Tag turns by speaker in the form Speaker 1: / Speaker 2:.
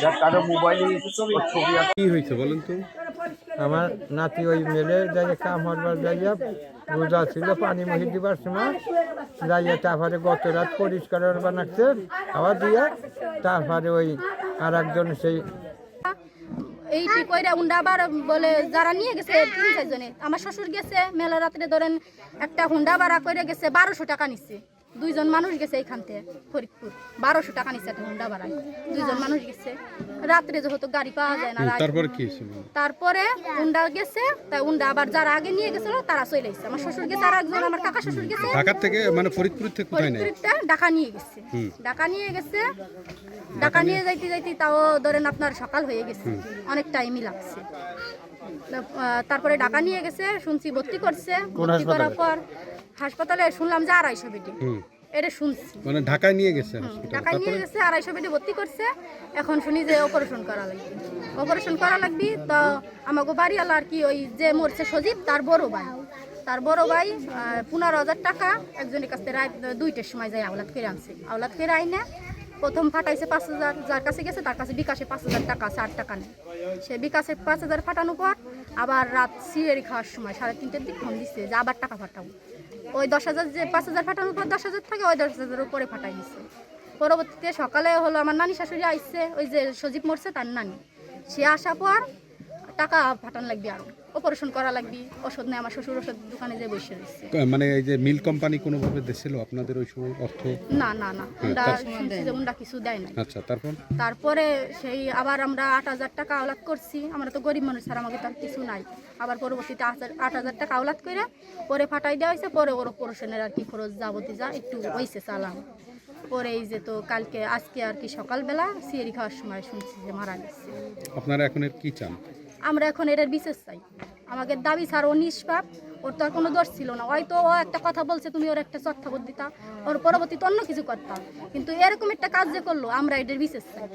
Speaker 1: যার কারো মোবাইলে ছবি আছে।
Speaker 2: কি হয়েছে বলেন তো?
Speaker 3: আমার নাতি ওই মেলে যাই কাম হরবার যাইয়া রোজা ছিল পানি মহি দিবার সময় যাইয়া তারপরে গত রাত পরিষ্কার বানাচ্ছে খাওয়া দিয়া তারপরে ওই আর একজন সেই
Speaker 4: এইটি কইরা উন্ডা আবার বলে যারা নিয়ে গেছে 3-4 জনে আমার শ্বশুর গেছে মেলা রাত্রে ধরেন একটা হুন্ডা ভাড়া করে গেছে 1200 টাকা নিচ্ছে। 2 জন মানুষ গেছে এইখান থেকে ফরিদপুর 1200 টাকা নিচ্ছে একটা হুন্ডা ভাড়ায় 2 জন মানুষ গেছে রাত্রে যেহেতু গাড়ি পাওয়া যায় না।
Speaker 2: তারপরে কি হয়েছে?
Speaker 4: তারপরে উন্ডা গেছে তাই উন্ডা আবার যারা আগে নিয়ে গেছিল তারা চলে এসেছে। আমার শ্বশুর গেছে আর একজন আমার কাকা শ্বশুর গেছে
Speaker 2: ঢাকা থেকে মানে ফরিদপুর থেকে কোথায় নেয়?
Speaker 4: ঢাকা নিয়ে গেছে। ঢাকা নিয়ে যাইতে যাইতে তাও ধরেন আপনার সকাল হয়ে গেছে অনেক টাইমই লাগছে। তারপরে ঢাকা নিয়ে গেছে শুনছি ভর্তি করছে। ভর্তি করার পর হাসপাতালে শুনলাম যে 250 বেডে এটা শুনছি
Speaker 2: মানে ঢাকায় নিয়ে গেছে
Speaker 4: ঢাকায় নিয়ে গেছে 250 বেডে ভর্তি করছে। এখন শুনি যে অপারেশন করা লাগবে তো আমাকে বাড়িওয়ালা আর কি ওই যে মরছে সজীব তার বড় ভাই 15,000 টাকা একজনের কাছে রাত 2টার সময় যায় আওলাদ করে আনছে। আওলাদ করে আইনে প্রথম ফাটাইছে 5,000 যার কাছে গেছে তার কাছে বিকাশে 5,000 টাকা 60 টাকা নেই। সে বিকাশে 5,000 ফাটানোর পর আবার রাত সিঁড়ি খাওয়ার সময় 3:30টার দিক ফোন দিচ্ছে যে আবার টাকা ফাটাবো। ওই 10,000 যে 5,000 ফাটানোর পর 10,000 থাকে ওই 10,000 উপরে ফাটাই দিচ্ছে। পরবর্তীতে সকালে হলো আমার নানি শাশুড়ি আইসছে ওই যে সজীব মরছে তার নানি সে আসার পর টাকা ফাটানো লাগবে আরো অপারেশন করা লাগবে ওষুধ নেই। আমার শ্বশুর ওষুধ দোকানে যে বসে রয়েছে।
Speaker 2: মানে এই যে মিল কোম্পানি কোনোভাবে দিছিল আপনাদের ওই সময় অর্থ?
Speaker 4: না উন্ডা কিছু দেয় না।
Speaker 2: আচ্ছা
Speaker 4: তারপরে সেই আবার আমরা 8,000 টাকা আওলাদ করছি। আমরা তো গরিব মানুষ আর আমাকে তার কিছু নাই। আবার পরবর্তীতে 8,000 টাকা আওলাদ করে পরে ফাটাই দেওয়া হয়েছে। পরে ওর অপারেশনের আর কি খরচ যাবতীয় যা একটু হয়েছে চালাম। পরে এই যে তো আজকে আর কি সকালবেলা সিঁড়ি খাওয়ার সময় শুনছি যে মারা গেছে।
Speaker 2: আপনারা এখন কি চান?
Speaker 4: আমরা এখন এটার বিশেষ চাই। আমাদের দাবি স্যার ও নিষ্পাপ, ওর তো আর কোনো দোষ ছিল না। হয়তো ও একটা কথা বলছে তুমি ওর একটা চর্থা দিতা ওর পরবর্তীতে অন্য কিছু করতাম, কিন্তু এরকম একটা কাজ যে করলো আমরা এটার বিশেষ চাই।